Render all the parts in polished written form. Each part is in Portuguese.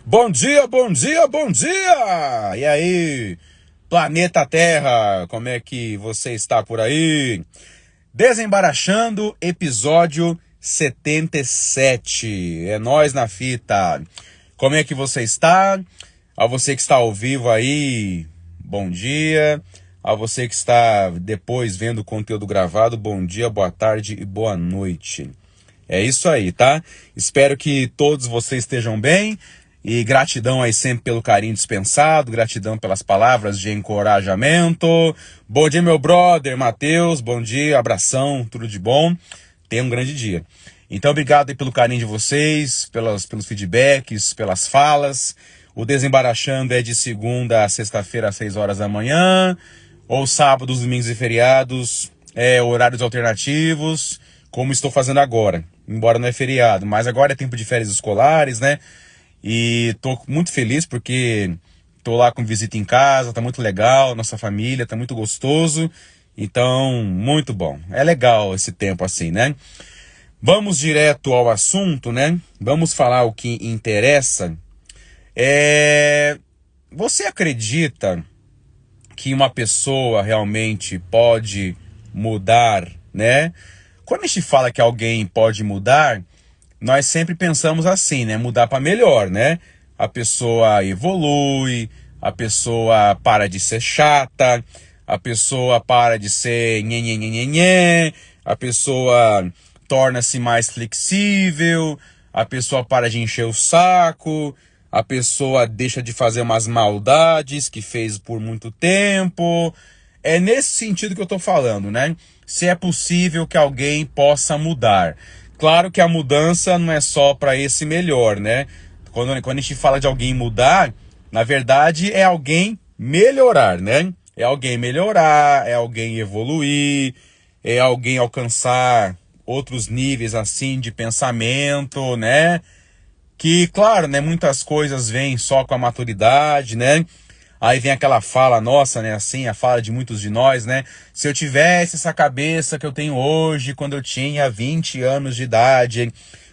Bom dia, bom dia, bom dia! E aí, planeta Terra, como é que você está por aí? Desembaraxando, episódio 77. É nós na fita. Como é que você está? A você que está ao vivo aí, bom dia. A você que está depois vendo o conteúdo gravado, bom dia, boa tarde e boa noite. É isso aí, tá? Espero que todos vocês estejam bem. E gratidão aí sempre pelo carinho dispensado, gratidão pelas palavras de encorajamento. Bom dia, meu brother, Matheus, bom dia, abração, tudo de bom. Tenha um grande dia. Então, obrigado aí pelo carinho de vocês, pelos feedbacks, pelas falas. O Desembaraxando é de segunda a sexta-feira, às 6 horas da manhã, ou sábados, domingos e feriados, horários alternativos, como estou fazendo agora. Embora não é feriado, mas agora é tempo de férias escolares, né? E tô muito feliz porque tô lá com visita em casa, tá muito legal, nossa família, tá muito gostoso. Então, muito bom. É legal esse tempo assim, né? Vamos direto ao assunto, né? Vamos falar o que interessa. Você acredita que uma pessoa realmente pode mudar, né? Quando a gente fala que alguém pode mudar, nós sempre pensamos assim, né? Mudar para melhor, né? A pessoa evolui, a pessoa para de ser chata, a pessoa para de ser nhenhenhenhenhen, a pessoa torna-se mais flexível, a pessoa para de encher o saco, a pessoa deixa de fazer umas maldades que fez por muito tempo. É nesse sentido que eu tô falando, né? Se é possível que alguém possa mudar. Claro que a mudança não é só para esse melhor, né? Quando a gente fala de alguém mudar, na verdade é alguém melhorar, né? É alguém melhorar, é alguém evoluir, é alguém alcançar outros níveis assim de pensamento, né? Que, claro, né, muitas coisas vêm só com a maturidade, né? Aí vem aquela fala nossa, né, assim, a fala de muitos de nós, né? Se eu tivesse essa cabeça que eu tenho hoje, quando eu tinha 20 anos de idade,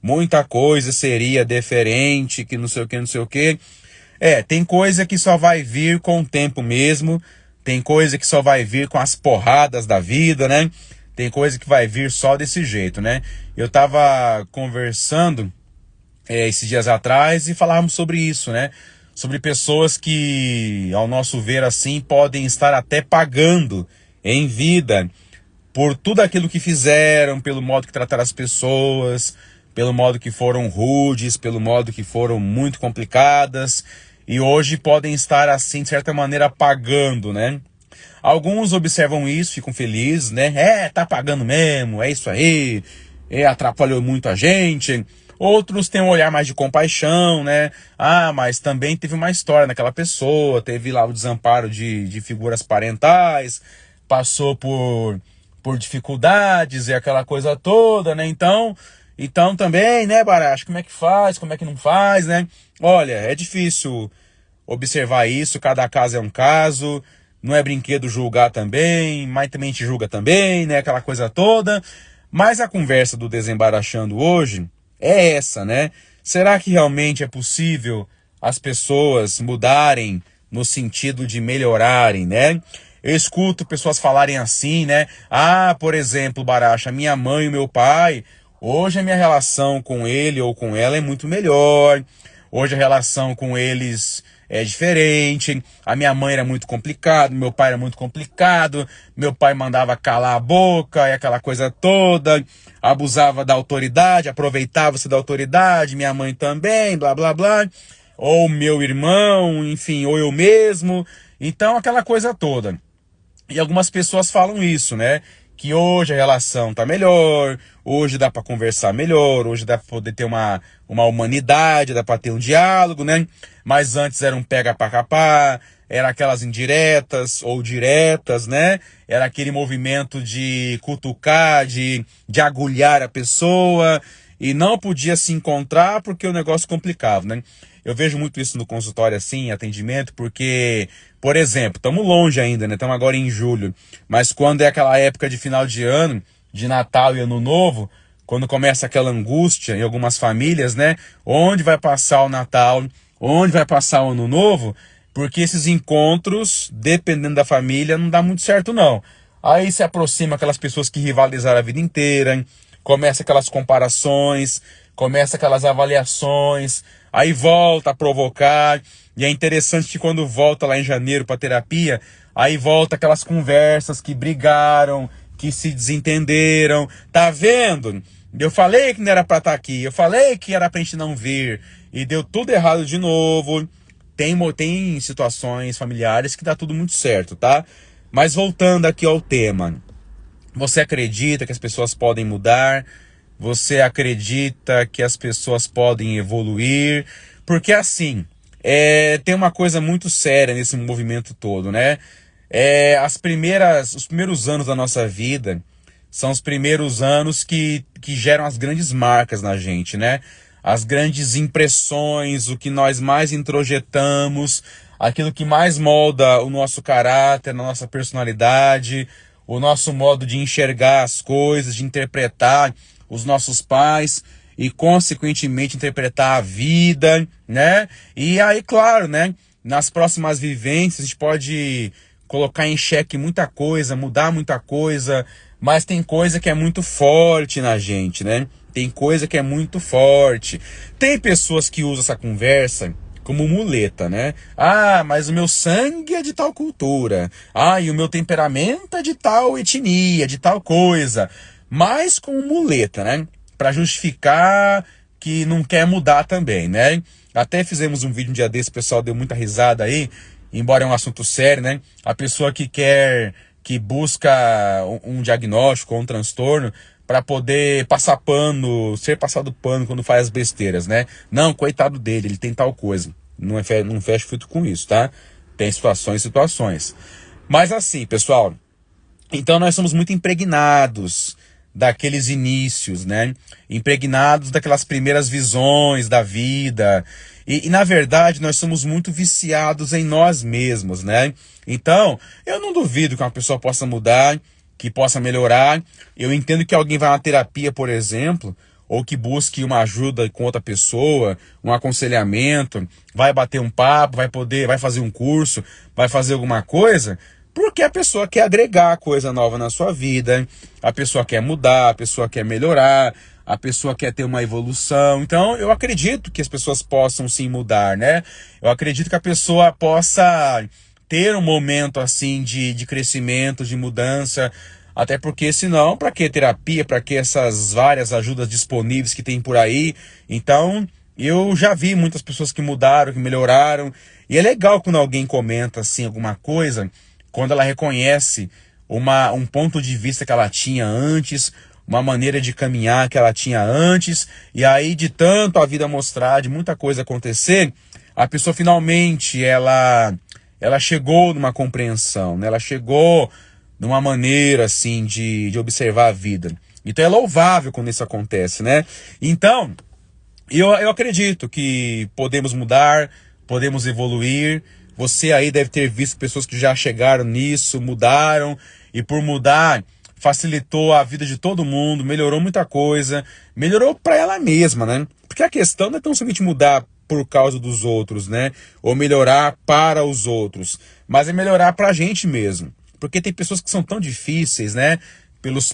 muita coisa seria diferente, que não sei o que, não sei o que. Tem coisa que só vai vir com o tempo mesmo, tem coisa que só vai vir com as porradas da vida, né? Tem coisa que vai vir só desse jeito, né? Eu tava conversando esses dias atrás e falávamos sobre isso, né? Sobre pessoas que, ao nosso ver assim, podem estar até pagando em vida por tudo aquilo que fizeram, pelo modo que trataram as pessoas, pelo modo que foram rudes, pelo modo que foram muito complicadas, e hoje podem estar assim, de certa maneira, pagando, né? Alguns observam isso, ficam felizes, né? Tá pagando mesmo, é isso aí, atrapalhou muito a gente. Outros têm um olhar mais de compaixão, né? Mas também teve uma história naquela pessoa, teve lá o desamparo de figuras parentais, passou por dificuldades e aquela coisa toda, né? Então também, né, Baracho, como é que faz, como é que não faz, né? Olha, é difícil observar isso, cada caso é um caso, não é brinquedo julgar também, mas também te julga também, né? Aquela coisa toda. Mas a conversa do Desembaraxando hoje é essa, né? Será que realmente é possível as pessoas mudarem no sentido de melhorarem, né? Eu escuto pessoas falarem assim, né? Por exemplo, Baracha, minha mãe e meu pai, hoje a minha relação com ele ou com ela é muito melhor. Hoje a relação com eles é diferente. A minha mãe era muito complicada, meu pai era muito complicado. Meu pai mandava calar a boca e aquela coisa toda. Abusava da autoridade, aproveitava-se da autoridade. Minha mãe também, blá, blá, blá. Ou meu irmão, enfim, ou eu mesmo. Então, aquela coisa toda. E algumas pessoas falam isso, né? Que hoje a relação tá melhor, hoje dá para conversar melhor, hoje dá para poder ter uma humanidade, dá para ter um diálogo, né? Mas antes era um pega pra capar, era aquelas indiretas ou diretas, né? Era aquele movimento de cutucar, de agulhar a pessoa e não podia se encontrar porque o negócio complicava, né? Eu vejo muito isso no consultório assim, atendimento, porque, por exemplo, estamos longe ainda, né? Estamos agora em julho, mas quando é aquela época de final de ano, de Natal e Ano Novo, quando começa aquela angústia em algumas famílias, né? Onde vai passar o Natal, onde vai passar o ano novo, porque esses encontros, dependendo da família, não dá muito certo não. Aí se aproxima aquelas pessoas que rivalizaram a vida inteira, começa aquelas comparações, começa aquelas avaliações, aí volta a provocar, e é interessante que quando volta lá em janeiro para terapia, aí volta aquelas conversas que brigaram, que se desentenderam, tá vendo? Eu falei que não era para estar aqui, eu falei que era pra gente não vir, e deu tudo errado de novo. Tem situações familiares que dá tudo muito certo, tá? Mas voltando aqui ao tema, você acredita que as pessoas podem mudar? Você acredita que as pessoas podem evoluir? Porque assim, tem uma coisa muito séria nesse movimento todo, né? Os primeiros anos da nossa vida são os primeiros anos que geram as grandes marcas na gente, né? As grandes impressões, o que nós mais introjetamos, aquilo que mais molda o nosso caráter, a nossa personalidade, o nosso modo de enxergar as coisas, de interpretar os nossos pais e, consequentemente, interpretar a vida, né? E aí, claro, né? Nas próximas vivências, a gente pode colocar em xeque muita coisa, mudar muita coisa, mas tem coisa que é muito forte na gente, né? Tem coisa que é muito forte. Tem pessoas que usam essa conversa como muleta, né? Ah, mas o meu sangue é de tal cultura. Ah, e o meu temperamento é de tal etnia, de tal coisa. Mas como muleta, né? Para justificar que não quer mudar também, né? Até fizemos um vídeo um dia desse, o pessoal deu muita risada aí, embora é um assunto sério, né? A pessoa que busca um diagnóstico ou um transtorno para poder passar pano, ser passado pano quando faz as besteiras, né? Não, coitado dele, ele tem tal coisa. Não fecha fruto com isso, tá? Tem situações e situações. Mas assim, pessoal, então nós somos muito impregnados daqueles inícios, né? Impregnados daquelas primeiras visões da vida. E na verdade nós somos muito viciados em nós mesmos, né? Então, eu não duvido que uma pessoa possa mudar, que possa melhorar. Eu entendo que alguém vai a uma terapia, por exemplo, ou que busque uma ajuda com outra pessoa, um aconselhamento, vai bater um papo, vai fazer um curso, vai fazer alguma coisa, porque a pessoa quer agregar coisa nova na sua vida, a pessoa quer mudar, a pessoa quer melhorar, a pessoa quer ter uma evolução. Então, eu acredito que as pessoas possam sim mudar, né? Eu acredito que a pessoa possa ter um momento assim de crescimento, de mudança, até porque senão, para que terapia, para que essas várias ajudas disponíveis que tem por aí? Então, eu já vi muitas pessoas que mudaram, que melhoraram, e é legal quando alguém comenta assim alguma coisa, quando ela reconhece um ponto de vista que ela tinha antes, uma maneira de caminhar que ela tinha antes, e aí de tanto a vida mostrar, de muita coisa acontecer, a pessoa finalmente ela chegou numa compreensão, né? Ela chegou numa maneira assim de observar a vida. Então é louvável quando isso acontece, né? Então, eu acredito que podemos mudar, podemos evoluir. Você aí deve ter visto pessoas que já chegaram nisso, mudaram, e por mudar facilitou a vida de todo mundo, melhorou muita coisa, melhorou para ela mesma, né? Porque a questão não é tão somente mudar por causa dos outros, né? Ou melhorar para os outros, mas é melhorar para a gente mesmo. Porque tem pessoas que são tão difíceis, né?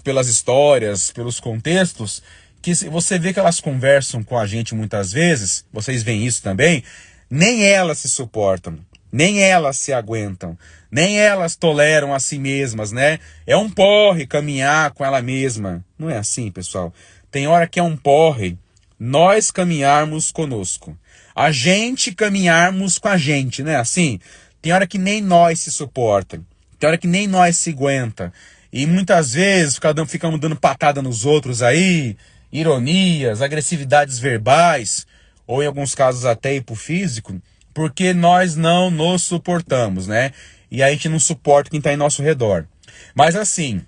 Pelas histórias, pelos contextos, que você vê que elas conversam com a gente muitas vezes, vocês veem isso também, nem elas se suportam, nem elas se aguentam, nem elas toleram a si mesmas, né? É um porre caminhar com ela mesma. Não é assim, pessoal. Tem hora que é um porre nós caminharmos conosco. A gente caminharmos com a gente, né? Assim, tem hora que nem nós se suporta. Tem hora que nem nós se aguenta. E muitas vezes ficamos dando patada nos outros aí, ironias, agressividades verbais, ou em alguns casos até ir pro físico, porque nós não nos suportamos, né? E a gente não suporta quem está em nosso redor. Mas assim,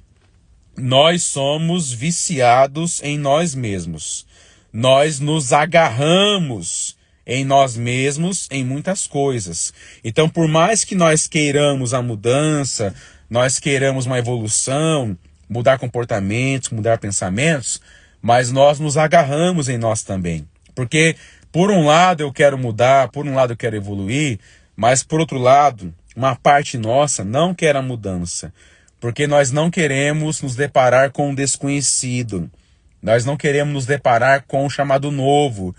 nós somos viciados em nós mesmos. Nós nos agarramos em nós mesmos em muitas coisas. Então, por mais que nós queiramos a mudança, nós queiramos uma evolução, mudar comportamentos, mudar pensamentos, mas nós nos agarramos em nós também. Porque Por um lado eu quero mudar, por um lado eu quero evoluir, mas por outro lado, uma parte nossa não quer a mudança, porque nós não queremos nos deparar com o desconhecido, nós não queremos nos deparar com o chamado novo.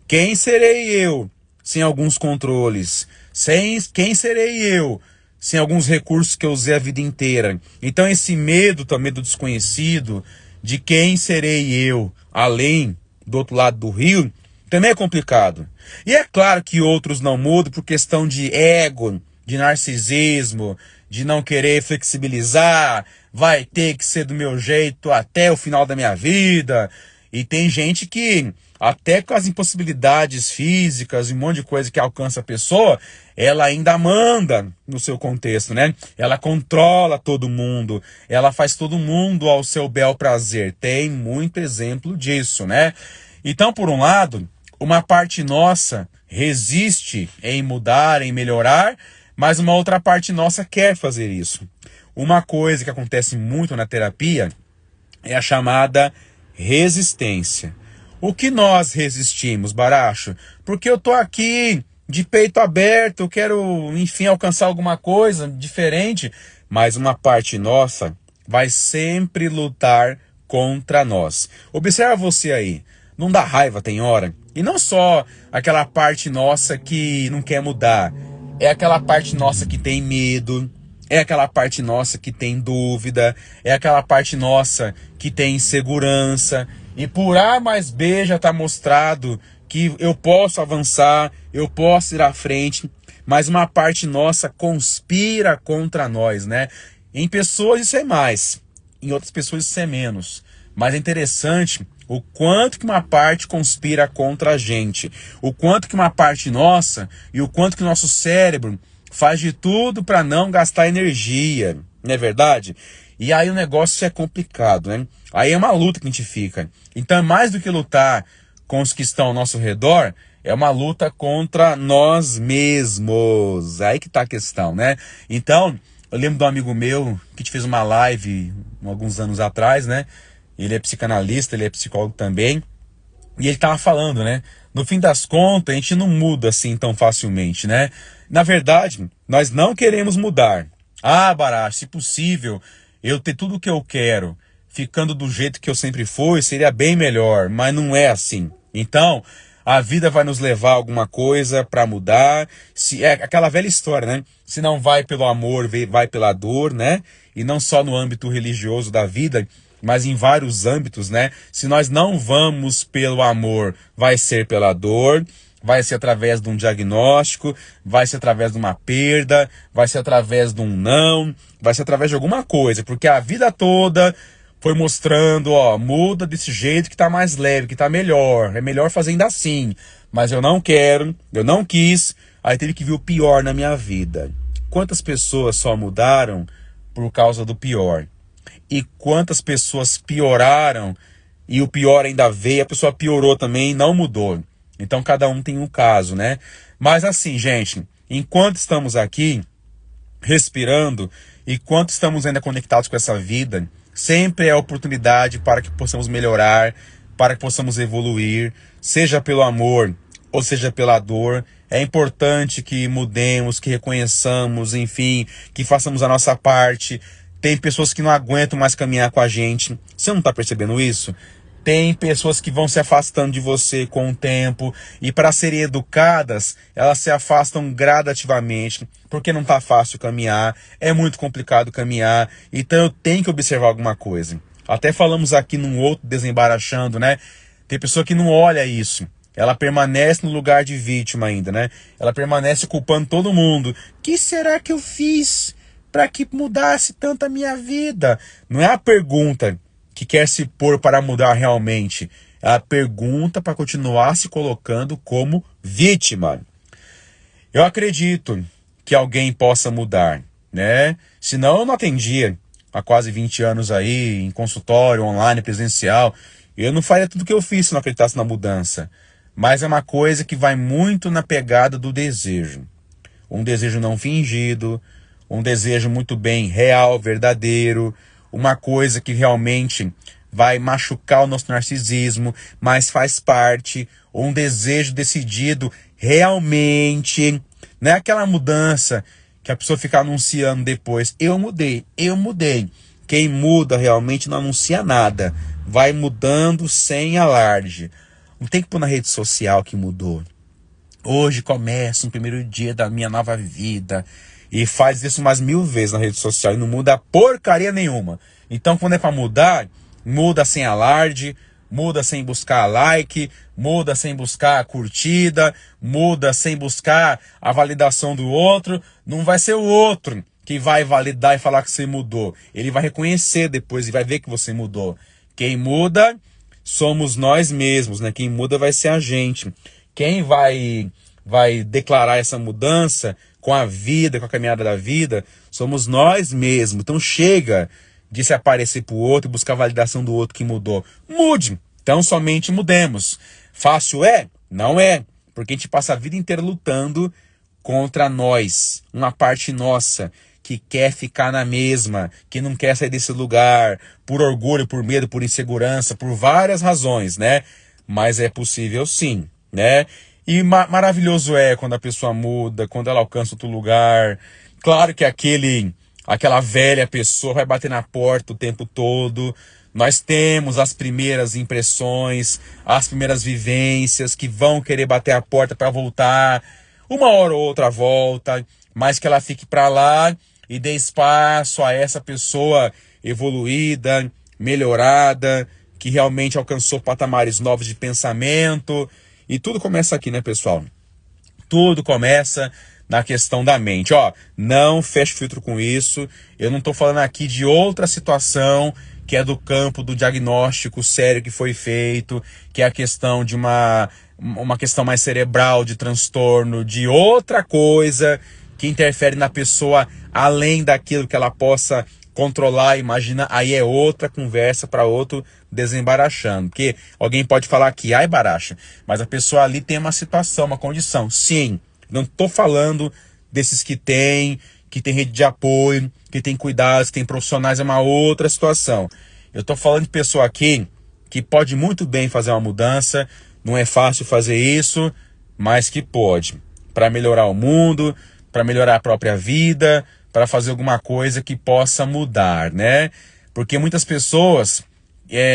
Quem serei eu sem alguns controles? Quem serei eu sem alguns recursos que eu usei a vida inteira? Então esse medo também do desconhecido, de quem serei eu, além do outro lado do rio, também é complicado. E é claro que outros não mudam por questão de ego, de narcisismo, de não querer flexibilizar, vai ter que ser do meu jeito até o final da minha vida. E tem gente que, até com as impossibilidades físicas e um monte de coisa que alcança a pessoa, ela ainda manda no seu contexto, né? Ela controla todo mundo, ela faz todo mundo ao seu bel prazer. Tem muito exemplo disso, né? Então, por um lado, uma parte nossa resiste em mudar, em melhorar, mas uma outra parte nossa quer fazer isso. Uma coisa que acontece muito na terapia é a chamada resistência. O que nós resistimos, Baracho? Porque eu tô aqui de peito aberto, eu quero, enfim, alcançar alguma coisa diferente, mas uma parte nossa vai sempre lutar contra nós. Observa você aí. Não dá raiva, tem hora? E não só aquela parte nossa que não quer mudar. É aquela parte nossa que tem medo. É aquela parte nossa que tem dúvida. É aquela parte nossa que tem insegurança. E por A mais B já está mostrado que eu posso avançar, eu posso ir à frente. Mas uma parte nossa conspira contra nós, né? Em pessoas isso é mais. Em outras pessoas isso é menos. Mas é interessante o quanto que uma parte conspira contra a gente, o quanto que uma parte nossa e o quanto que o nosso cérebro faz de tudo para não gastar energia, não é verdade? E aí o negócio é complicado, né? Aí é uma luta que a gente fica. Então é mais do que lutar com os que estão ao nosso redor, é uma luta contra nós mesmos. Aí que tá a questão, né? Então, eu lembro de um amigo meu que te fez uma live alguns anos atrás, né? Ele é psicanalista, ele é psicólogo também. E ele tava falando, né? No fim das contas, a gente não muda assim tão facilmente, né? Na verdade, nós não queremos mudar. Ah, Baracho, se possível, eu ter tudo o que eu quero, ficando do jeito que eu sempre fui, seria bem melhor. Mas não é assim. Então, a vida vai nos levar a alguma coisa para mudar. Se é aquela velha história, né? Se não vai pelo amor, vai pela dor, né? E não só no âmbito religioso da vida, mas em vários âmbitos, né? Se nós não vamos pelo amor, vai ser pela dor, vai ser através de um diagnóstico, vai ser através de uma perda, vai ser através de um não, vai ser através de alguma coisa, porque a vida toda foi mostrando, ó, muda desse jeito que tá mais leve, que tá melhor, é melhor fazendo assim, mas eu não quero, eu não quis, aí teve que vir o pior na minha vida. Quantas pessoas só mudaram por causa do pior? E quantas pessoas pioraram e o pior ainda veio, a pessoa piorou também e não mudou. Então cada um tem um caso, né? Mas assim, gente, enquanto estamos aqui respirando, enquanto estamos ainda conectados com essa vida, sempre é oportunidade para que possamos melhorar, para que possamos evoluir, seja pelo amor ou seja pela dor. É importante que mudemos, que reconheçamos, enfim, que façamos a nossa parte. Tem pessoas que não aguentam mais caminhar com a gente. Você não está percebendo isso? Tem pessoas que vão se afastando de você com o tempo. E para serem educadas, elas se afastam gradativamente. Porque não está fácil caminhar. É muito complicado caminhar. Então eu tenho que observar alguma coisa. Até falamos aqui num outro Desembarachando, né? Tem pessoa que não olha isso. Ela permanece no lugar de vítima ainda, né? Ela permanece culpando todo mundo. O que será que eu fiz para que mudasse tanto a minha vida? Não é a pergunta que quer se pôr para mudar realmente. É a pergunta para continuar se colocando como vítima. Eu acredito que alguém possa mudar, né? Senão eu não atendia há quase 20 anos aí, em consultório, online, presencial. Eu não faria tudo o que eu fiz se não acreditasse na mudança. Mas é uma coisa que vai muito na pegada do desejo. Um desejo não fingido, um desejo muito bem real, verdadeiro, uma coisa que realmente vai machucar o nosso narcisismo, mas faz parte, um desejo decidido realmente, não é aquela mudança que a pessoa fica anunciando depois, eu mudei, eu mudei. Quem muda realmente não anuncia nada, vai mudando sem alarde. Não tem que pôr na rede social que mudou. Hoje começa o primeiro dia da minha nova vida. E faz isso umas 1000 vezes na rede social e não muda porcaria nenhuma. Então quando é pra mudar, muda sem alarde, muda sem buscar like, muda sem buscar curtida, muda sem buscar a validação do outro. Não vai ser o outro que vai validar e falar que você mudou. Ele vai reconhecer depois e vai ver que você mudou. Quem muda somos nós mesmos, né? Quem muda vai ser a gente. Quem vai declarar essa mudança com a vida, com a caminhada da vida, somos nós mesmos. Então chega de se aparecer pro outro e buscar a validação do outro que mudou. Mude! Então somente mudemos. Fácil é? Não é. Porque a gente passa a vida inteira lutando contra nós. Uma parte nossa que quer ficar na mesma, que não quer sair desse lugar, por orgulho, por medo, por insegurança, por várias razões, né? Mas é possível sim, né? E maravilhoso é quando a pessoa muda, quando ela alcança outro lugar. Claro que aquela velha pessoa vai bater na porta o tempo todo. Nós temos as primeiras impressões, as primeiras vivências que vão querer bater a porta para voltar. Uma hora ou outra volta, mas que ela fique para lá e dê espaço a essa pessoa evoluída, melhorada, que realmente alcançou patamares novos de pensamento. E tudo começa aqui, né, pessoal? Tudo começa na questão da mente. Ó, não feche filtro com isso. Eu não tô falando aqui de outra situação que é do campo do diagnóstico sério que foi feito, que é a questão de uma questão mais cerebral, de transtorno, de outra coisa que interfere na pessoa além daquilo que ela possa controlar, imagina, aí é outra conversa para outro desembaraxando. Porque alguém pode falar que, ai baracha, mas a pessoa ali tem uma situação, uma condição. Sim, não estou falando desses que tem rede de apoio, que tem cuidados, que tem profissionais, é uma outra situação. Eu estou falando de pessoa aqui que pode muito bem fazer uma mudança, não é fácil fazer isso, mas que pode, para melhorar o mundo, para melhorar a própria vida, para fazer alguma coisa que possa mudar, né? Porque muitas pessoas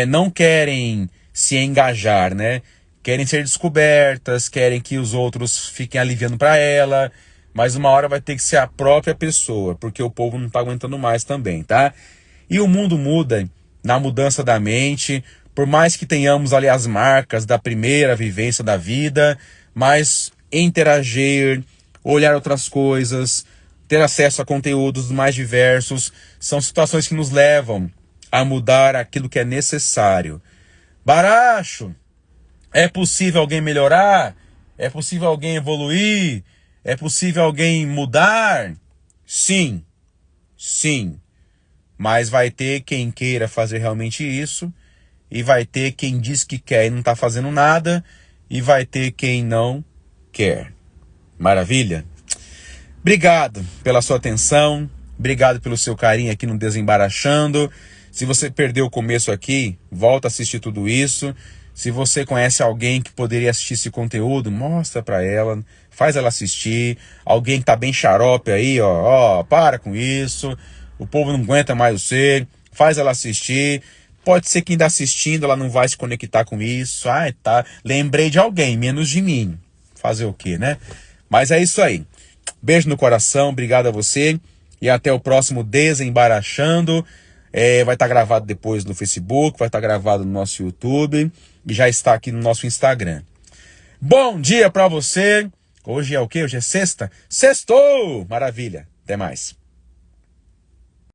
não querem se engajar, né? Querem ser descobertas, querem que os outros fiquem aliviando para ela, mas uma hora vai ter que ser a própria pessoa, porque o povo não está aguentando mais também, tá? E o mundo muda na mudança da mente, por mais que tenhamos ali as marcas da primeira vivência da vida, mas interagir, olhar outras coisas, ter acesso a conteúdos mais diversos, são situações que nos levam a mudar aquilo que é necessário. Baracho, é possível alguém melhorar? É possível alguém evoluir? É possível alguém mudar? Sim, sim. Mas vai ter quem queira fazer realmente isso, e vai ter quem diz que quer e não está fazendo nada, e vai ter quem não quer. Maravilha? Obrigado pela sua atenção, obrigado pelo seu carinho aqui no Desembaraxando. Se você perdeu o começo aqui, volta a assistir tudo isso. Se você conhece alguém que poderia assistir esse conteúdo, mostra para ela, faz ela assistir. Alguém que tá bem xarope aí, ó, para com isso. O povo não aguenta mais você, faz ela assistir. Pode ser que ainda assistindo ela não vai se conectar com isso. Ai, tá, lembrei de alguém, menos de mim. Fazer o quê, né? Mas é isso aí. Beijo no coração, obrigado a você. E até o próximo Desembaraxando. Vai estar gravado depois no Facebook, vai estar gravado no nosso YouTube e já está aqui no nosso Instagram. Bom dia para você. Hoje é o quê? Hoje é sexta? Sextou! Maravilha. Até mais.